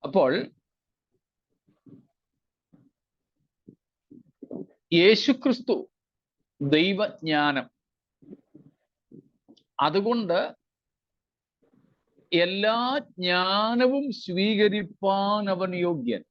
അപ്പോൾ യേശുക്രിസ്തു ദൈവജ്ഞാനം, അതുകൊണ്ട് എല്ലാ ജ്ഞാനവും സ്വീകരിപ്പാൻ അവൻ യോഗ്യൻ.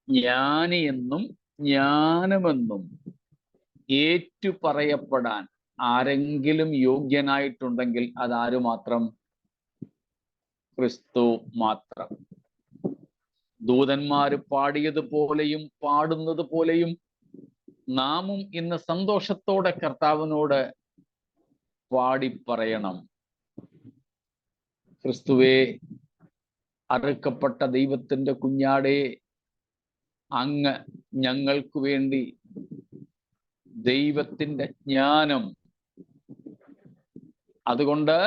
ജ്ഞാനിയെന്നും ജ്ഞാനമെന്നും ഏറ്റുപറയപ്പെടാൻ ആരെങ്കിലും യോഗ്യനായിട്ടുണ്ടെങ്കിൽ അതാരു മാത്രം? ക്രിസ്തു മാത്രം. ദൂതന്മാര് പാടിയതുപോലെയും പാടുന്നത് പോലെയും നാമും ഇന്ന് സന്തോഷത്തോടെ കർത്താവിനോട് പാടിപ്പറയണം. ക്രിസ്തുവേ, അറുക്കപ്പെട്ട ദൈവത്തിന്റെ കുഞ്ഞാടേ, അങ്ങ് ഞങ്ങൾക്ക് വേണ്ടി ദൈവത്തിന്റെ ജ്ഞാനം, അതുകൊണ്ട്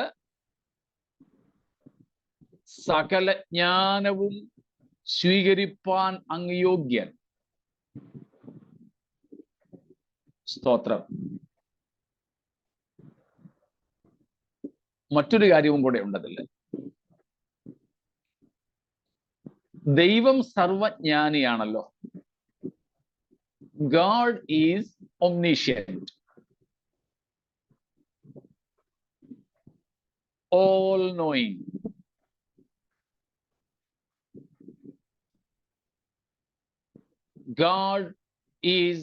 സകല ജ്ഞാനവും സ്വീകരിപ്പാൻ അങ്ങ് യോഗ്യൻ. സ്തോത്രം. മറ്റൊരു കാര്യവും കൂടെ ഉണ്ടതിൽ. ദൈവം സർവജ്ഞാനിയാണല്ലോ. God is omniscient, all knowing. God is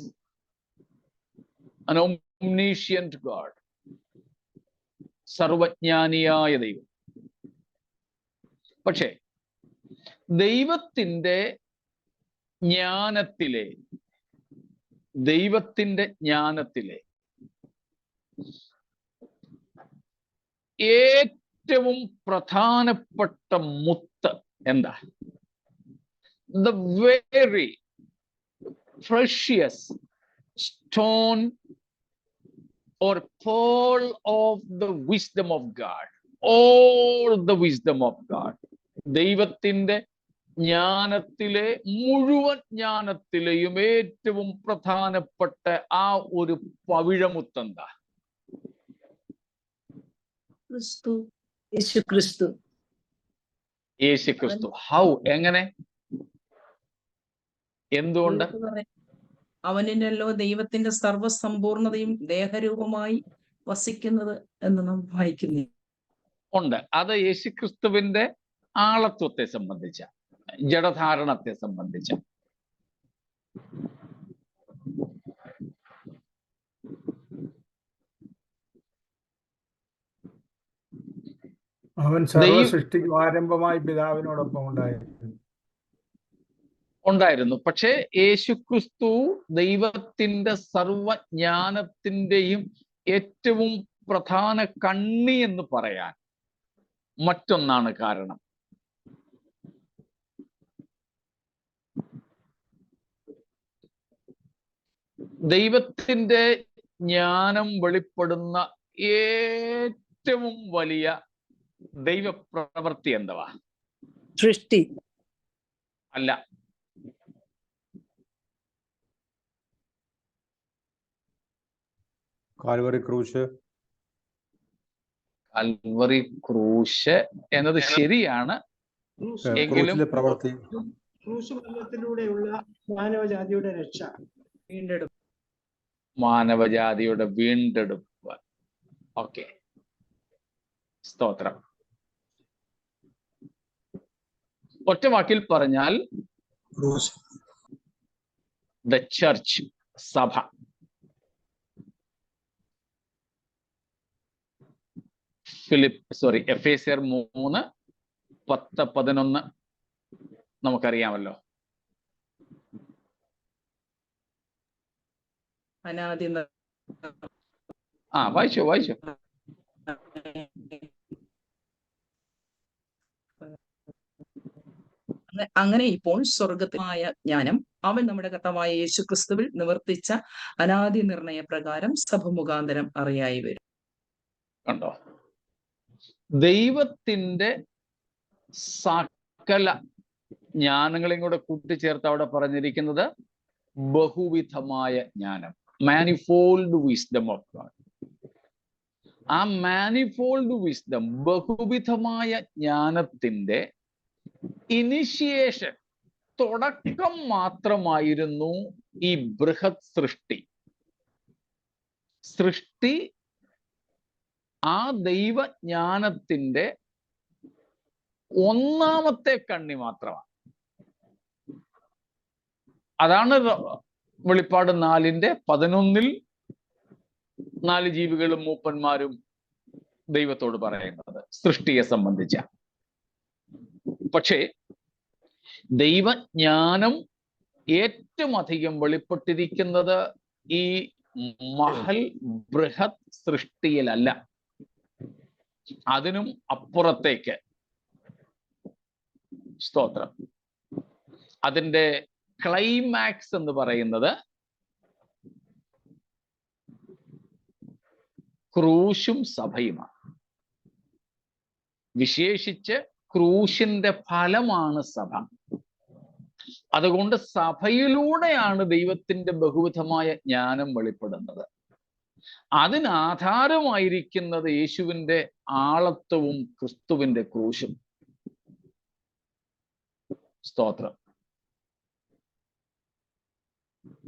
an omniscient God. സർവജ്ഞാനിയായ ദൈവം. പക്ഷേ ദൈവത്തിന്റെ ജ്ഞാനത്തിലെ ഏറ്റവും പ്രധാനപ്പെട്ട മുത്ത് എന്താ? The very precious stone or pearl of the wisdom of God, all the wisdom of God. ദൈവത്തിന്റെ ജ്ഞാനത്തിലെ മുഴുവൻ ജ്ഞാനത്തിലെയും ഏറ്റവും പ്രധാനപ്പെട്ട ആ ഒരു പവിഴമുത്തെന്താ? യേശുക്രിസ്തു. ഹൗ? എങ്ങനെ? എന്തുകൊണ്ട്? അവനിലല്ലോ ദൈവത്തിന്റെ സർവസമ്പൂർണതയും ദേഹരൂപമായി വസിക്കുന്നത് എന്ന് നാം വായിക്കുന്നു. ഉണ്ട്. അത് യേശുക്രിസ്തുവിന്റെ ആളത്വത്തെ സംബന്ധിച്ച, ജഡധാരണത്തെ സംബന്ധിച്ച. അവൻ സർവസൃഷ്ടിക്കും ആരംഭമായി പിതാവിനോടൊപ്പം ഉണ്ടായിരുന്നു. പക്ഷേ യേശുക്രിസ്തു ദൈവത്തിന്റെ സർവജ്ഞാനത്തിന്റെയും ഏറ്റവും പ്രധാന കണ്ണി എന്ന് പറയാൻ മറ്റൊന്നാണ് കാരണം. ദൈവത്തിന്റെ ജ്ഞാനം വെളിപ്പെടുന്ന ഏറ്റവും വലിയ ദൈവപ്രവൃത്തി എന്തുവാ? സൃഷ്ടി അല്ല. കാൽവറി ക്രൂശ്. കാൽവറി ക്രൂശ് എന്നത് ശരിയാണ്. എങ്കിലും പ്രവൃത്തി ക്രൂശുമരണത്തിലൂടെയുള്ള മാനവജാതിയുടെ രക്ഷ, വീണ്ടെടുപ്പ്, മാനവജാതിയുടെ വീണ്ടെടുപ്പ്. ഓക്കെ, സ്തോത്രം. ഒറ്റ വാക്കിൽ പറഞ്ഞാൽ ദ ചർച്ച്, സഭ. എഫേസ്യർ 3:10-11 നമുക്കറിയാമല്ലോ. വായിച്ചു. അങ്ങനെ ഇപ്പോൾ സ്വർഗമായ ജ്ഞാനം അവൻ നമ്മുടെ കർത്താവായ യേശുക്രിസ്തുവിൽ നിവർത്തിച്ച അനാദി നിർണയ പ്രകാരം സഭ മുഖാന്തരം അറിയായി വരും. കണ്ടോ? ദൈവത്തിന്റെ സകല ജ്ഞാനങ്ങളെയും കൂടെ കൂട്ടിച്ചേർത്ത് അവിടെ പറഞ്ഞിരിക്കുന്നത് ബഹുവിധമായ ജ്ഞാനം, മാനിഫോൾഡ് വിസ്ഡം ഓഫ് ഗോഡ്. ആ മാനിഫോൾഡ് വിസ്ഡം, ബഹുവിധമായ ജ്ഞാനത്തിന്റെ ഇനിഷിയേഷൻ, തുടക്കം മാത്രമായിരുന്നു ഈ ബൃഹത് സൃഷ്ടി. സൃഷ്ടി ആ ദൈവജ്ഞാനത്തിന്റെ ഒന്നാമത്തെ കണ്ണി മാത്രമാണ്. അതാണ് വെളിപ്പാട് 4:11 4 ജീവികളും മൂപ്പന്മാരും ദൈവത്തോട് പറയുന്നത് സൃഷ്ടിയെ സംബന്ധിച്ച. പക്ഷേ ദൈവജ്ഞാനം ഏറ്റവും അധികം വെളിപ്പെട്ടിരിക്കുന്നത് ഈ മഹൽ ബൃഹത് സൃഷ്ടിയിലല്ല, അതിനും അപ്പുറത്തേക്ക്. സ്തോത്രം. അതിൻ്റെ ക്ലൈമാക്സ് എന്ന് പറയുന്നത് ക്രൂശും സഭയുമാണ്. വിശേഷിച്ച് ക്രൂശിന്റെ ഫലമാണ് സഭ. അതുകൊണ്ട് സഭയിലൂടെയാണ് ദൈവത്തിന്റെ ബഹുവിധമായ ജ്ഞാനം വെളിപ്പെടുന്നത്. അതിനാധാരമായിരിക്കുന്നത് യേശുവിന്റെ ആളത്വവും ക്രിസ്തുവിന്റെ ക്രൂശും. സ്തോത്രം.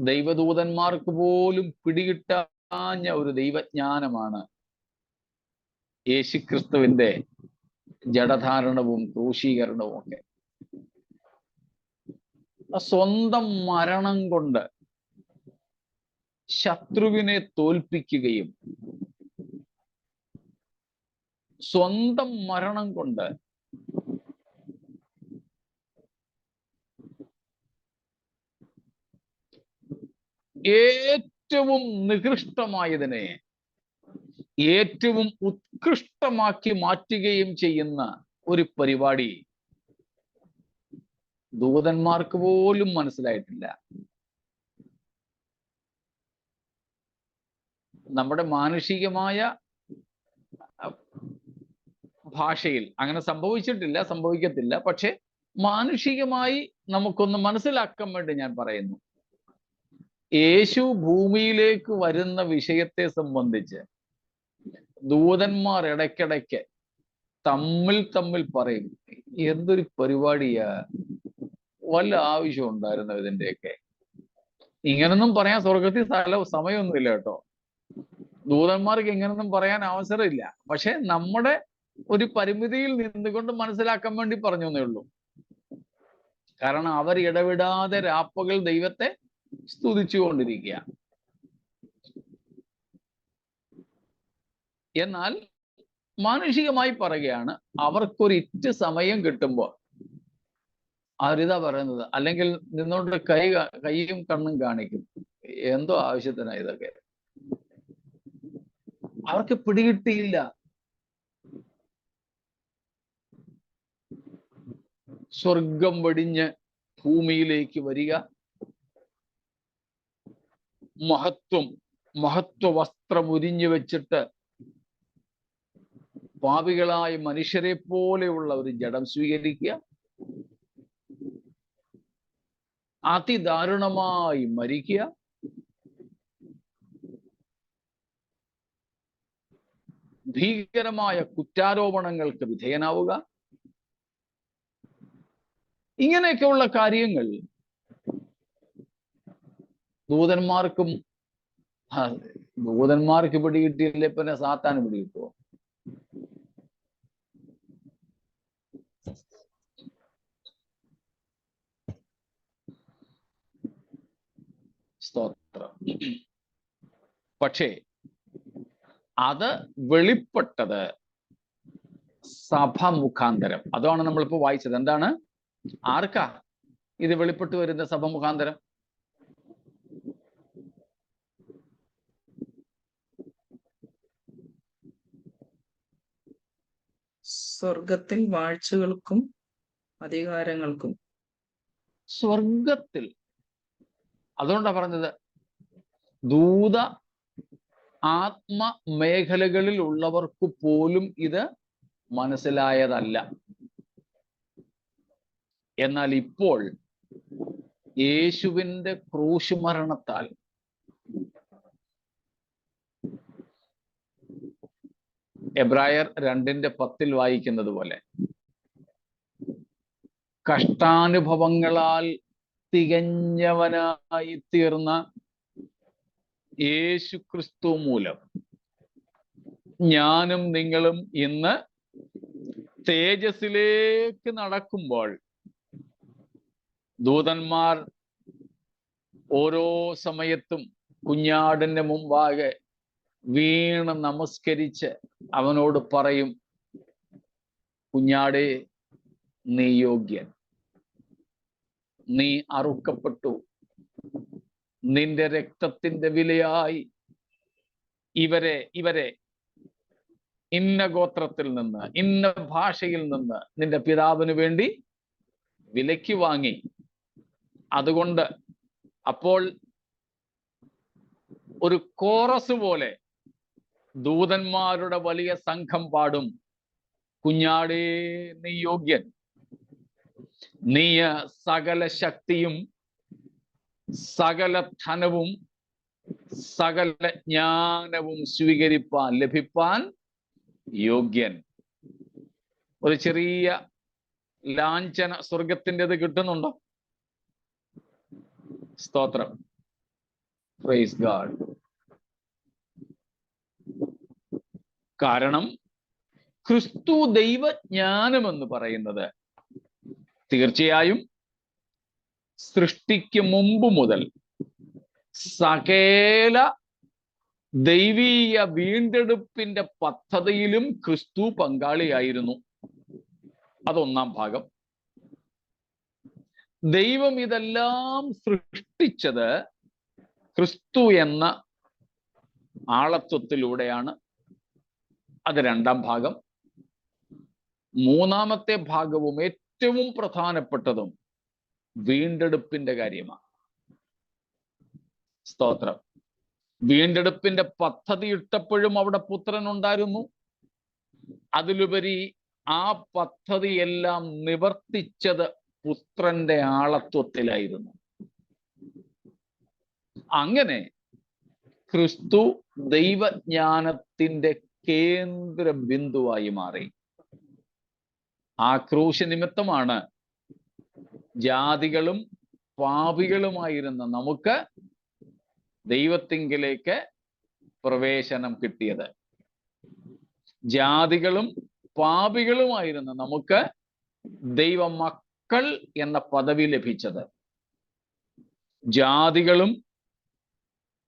ദൈവദൂതന്മാർക്ക് പോലും പിടികിട്ടാഞ്ഞ ഒരു ദൈവജ്ഞാനമാണ് യേശുക്രിസ്തുവിന്റെ ജഡധാരണവും ക്രൂശീകരണവും ഒക്കെ. സ്വന്തം മരണം കൊണ്ട് ശത്രുവിനെ തോൽപ്പിക്കുകയും സ്വന്തം മരണം കൊണ്ട് ഏറ്റവും നികൃഷ്ടമായതിനെ ഏറ്റവും ഉത്കൃഷ്ടമാക്കി മാറ്റുകയും ചെയ്യുന്ന ഒരു പരിപാടി ദൂതന്മാർക്ക് പോലും മനസ്സിലായിട്ടില്ല. നമ്മുടെ മാനുഷികമായ ഭാഷയിൽ അങ്ങനെ സംഭവിച്ചിട്ടില്ല, സംഭവിക്കത്തില്ല. പക്ഷെ മാനുഷികമായി നമുക്കൊന്ന് മനസ്സിലാക്കാൻ വേണ്ടി ഞാൻ പറയുന്നു. യേശു ഭൂമിയിലേക്ക് വരുന്ന വിഷയത്തെ സംബന്ധിച്ച് ദൂതന്മാർ ഇടയ്ക്കിടയ്ക്ക് തമ്മിൽ പറയും, എന്തൊരു പരിപാടിയാ, വല്ല ആവശ്യം ഉണ്ടായിരുന്നു ഇതിൻ്റെയൊക്കെ. ഇങ്ങനൊന്നും പറയാൻ സ്വർഗത്തിൽ സമയമൊന്നുമില്ല കേട്ടോ. ദൂതന്മാർക്ക് ഇങ്ങനൊന്നും പറയാൻ അവസരമില്ല. പക്ഷെ നമ്മുടെ ഒരു പരിമിതിയിൽ നിന്നുകൊണ്ട് മനസ്സിലാക്കാൻ വേണ്ടി പറഞ്ഞു എന്നേ ഉള്ളൂ. കാരണം അവർ ഇടവിടാതെ രാപ്പകൽ ദൈവത്തെ സ്തുതിച്ചുകൊണ്ടിരിക്കുക. എന്നാൽ മാനുഷികമായി പറയുകയാണ്, അവർക്കൊരിറ്റ് സമയം കിട്ടുമ്പോൾ അവരിതാ പറയുന്നത്, അല്ലെങ്കിൽ നിന്നോണ്ട് കൈയും കണ്ണും കാണിക്കും, എന്തോ ആവശ്യത്തിനാ ഇതൊക്കെ. അവർക്ക് പിടികിട്ടിയില്ല. സ്വർഗം വെടിഞ്ഞ് ഭൂമിയിലേക്ക് വരിക, മഹത്വ വസ്ത്രം ഉരിഞ്ഞു വെച്ചിട്ട് പാപികളായ മനുഷ്യരെ പോലെയുള്ള ഒരു ജഡം സ്വീകരിക്കുക, അതിദാരുണമായി മരിക്കുക, ഭീകരമായ കുറ്റാരോപണങ്ങൾക്ക് വിധേയനാവുക, ഇങ്ങനെയൊക്കെയുള്ള കാര്യങ്ങൾ ദൂതന്മാർക്ക് പിടികിട്ടിയില്ലേ പിന്നെ സാത്താന് പിടികിട്ടുമോ? സ്തോത്രം. പക്ഷേ അത് വെളിപ്പെട്ടത് സഭ മുഖാന്തരം. അതാണ് നമ്മളിപ്പോ വായിച്ചത്. എന്താണ്? ആർക്കാ ഇത് വെളിപ്പെട്ടു വരുന്ന? സഭ മുഖാന്തരം. സ്വർഗത്തിൽ വാഴ്ചകൾക്കും അധികാരങ്ങൾക്കും. സ്വർഗത്തിൽ. അതുകൊണ്ടാ പറഞ്ഞത് ദൂത ആത്മ മേഖലകളിൽ ഉള്ളവർക്ക് പോലും ഇത് മനസ്സിലായതല്ല. എന്നാൽ ഇപ്പോൾ യേശുവിന്റെ ക്രൂശ് മരണത്താൽ എബ്രായർ 2:10 വായിക്കുന്നത് പോലെ കഷ്ടാനുഭവങ്ങളാൽ തികഞ്ഞവനായി തീർന്ന യേശു ക്രിസ്തു മൂലം ഞാനും നിങ്ങളും ഇന്ന് തേജസ്സിലേക്ക് നടക്കുമ്പോൾ ദൂതന്മാർ ഓരോ സമയത്തും കുഞ്ഞാടിന്റെ മുമ്പാകെ വീണ് നമസ്കരിച്ച് അവനോട് പറയും, കുഞ്ഞാടേ, നീ യോഗ്യൻ, നീ അറുക്കപ്പെട്ടു, നിന്റെ രക്തത്തിന്റെ വിലയായി ഇവരെ ഇന്ന ഗോത്രത്തിൽ നിന്ന്, ഇന്ന ഭാഷയിൽ നിന്ന് നിന്റെ പിതാവിന് വേണ്ടി വിലയ്ക്ക് വാങ്ങി. അതുകൊണ്ട് അപ്പോൾ ഒരു കോറസ് പോലെ ദൂതന്മാരുടെ വലിയ സംഘം പാടും, കുഞ്ഞാടേ, നീ യോഗ്യൻ, നീ സകല ശക്തിയും സകല ധനവും സകല ജ്ഞാനവും ലഭിപ്പാൻ യോഗ്യൻ. ഒരു ചെറിയ ലാഞ്ചന സ്വർഗത്തിൻ്റെത് കിട്ടുന്നുണ്ടോ? സ്തോത്രം. Praise God. കാരണം ക്രിസ്തു ദൈവജ്ഞാനമെന്ന് പറയുന്നത് തീർച്ചയായും സൃഷ്ടിക്ക് മുമ്പ് മുതൽ സകല ദൈവീയ വീണ്ടെടുപ്പിന്റെ പദ്ധതിയിലും ക്രിസ്തു പങ്കാളിയായിരുന്നു. അതൊന്നാം ഭാഗം. ദൈവം ഇതെല്ലാം സൃഷ്ടിച്ചത് ക്രിസ്തു എന്ന ആളത്വത്തിലൂടെയാണ്. അത് രണ്ടാം ഭാഗം. മൂന്നാമത്തെ ഭാഗവും ഏറ്റവും പ്രധാനപ്പെട്ടതും വീണ്ടെടുപ്പിന്റെ കാര്യമാണ്. സ്തോത്രം. വീണ്ടെടുപ്പിന്റെ പദ്ധതി ഇട്ടപ്പോഴും അവിടെ പുത്രൻ ഉണ്ടായിരുന്നു. അതിലുപരി ആ പദ്ധതിയെല്ലാം നിവർത്തിച്ചത് പുത്രന്റെ ആളത്വത്തിലായിരുന്നു. അങ്ങനെ ക്രിസ്തു ദൈവജ്ഞാനത്തിന്റെ കേന്ദ്ര ബിന്ദുവായി മാറി. ആ ക്രൂശ് നിമിത്തമാണ് ജാതികളും പാപികളുമായിരുന്ന നമുക്ക് ദൈവത്തിങ്കിലേക്ക് പ്രവേശനം കിട്ടിയത്. ജാതികളും പാപികളുമായിരുന്ന നമുക്ക് ദൈവമക്കൾ എന്ന പദവി ലഭിച്ചത്. ജാതികളും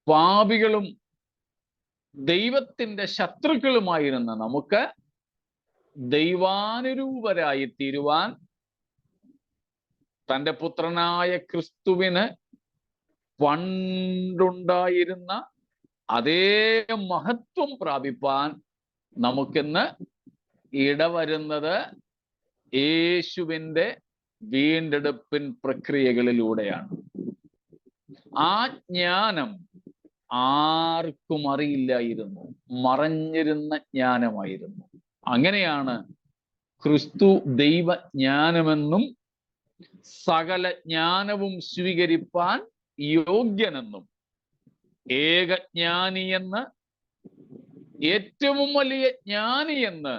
പാപികളും ദൈവത്തിന്റെ ശത്രുക്കളുമായിരുന്ന നമുക്ക് ദൈവാനുരൂപരായി തീരുവാൻ തൻ്റെ പുത്രനായ ക്രിസ്തുവിന് പണ്ടുണ്ടായിരുന്ന അതേ മഹത്വം പ്രാപിപ്പാൻ നമുക്കിന്ന് ഇടവരുന്നത് യേശുവിൻ്റെ വീണ്ടെടുപ്പിൻ പ്രക്രിയകളിലൂടെയാണ്. ആ ജ്ഞാനം ആർക്കും അറിയില്ലായിരുന്നു, മറഞ്ഞിരുന്ന ജ്ഞാനമായിരുന്നു. അങ്ങനെയാണ് ക്രിസ്തു ദൈവജ്ഞാനമെന്നും സകല ജ്ഞാനവും സ്വീകരിപ്പാൻ യോഗ്യനെന്നും ഏകജ്ഞാനിയെന്ന്, ഏറ്റവും വലിയ ജ്ഞാനിയെന്ന്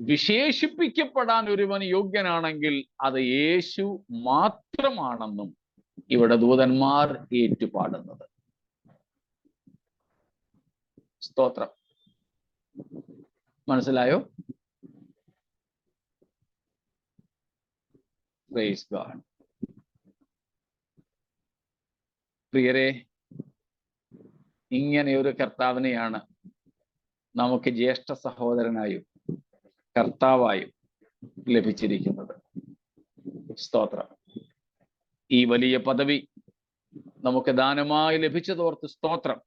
വിശേഷിപ്പിക്കപ്പെടാൻ ഒരുവൻ യോഗ്യനാണെങ്കിൽ അത് യേശു മാത്രമാണെന്നും ഇവിടെ ദൂതന്മാർ ഏറ്റുപാടുന്നത്. സ്തോത്രം. മനസ്സിലായോ? Praise God. പ്രിയരെ, ഇങ്ങനെയൊരു കർത്താവിനെയാണ് നമുക്ക് ജ്യേഷ്ഠ സഹോദരനായും കർത്താവായും ലഭിച്ചിരിക്കുന്നത്. സ്തോത്രം. ഈ വലിയ പദവി നമുക്ക് ദാനമായി ലഭിച്ചതോർത്ത് സ്തോത്രം.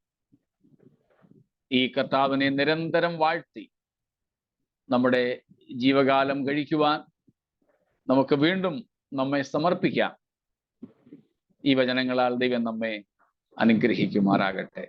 ഈ കർത്താവിനെ നിരന്തരം വാഴ്ത്തി നമ്മുടെ ജീവകാലം കഴിക്കുവാൻ നമുക്ക് വീണ്ടും നമ്മെ സമർപ്പിക്കാം. ഈ വചനങ്ങളാൽ ദൈവം നമ്മെ അനുഗ്രഹിക്കുമാറാകട്ടെ.